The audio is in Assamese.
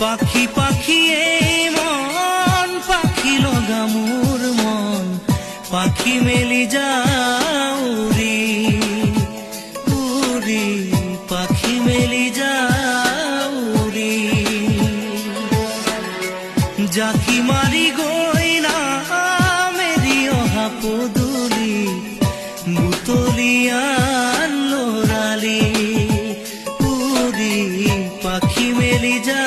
পাখি পাখি এই মন পাখি লগা মোৰ মন পাখি মেলি যাও উৰি উৰি পাখি মেলি যাও উৰি জাকি মাৰি গৈ না মেৰি অহা পদূলি বুটলিয়ান লৰালি উৰি পাখি মেলি যা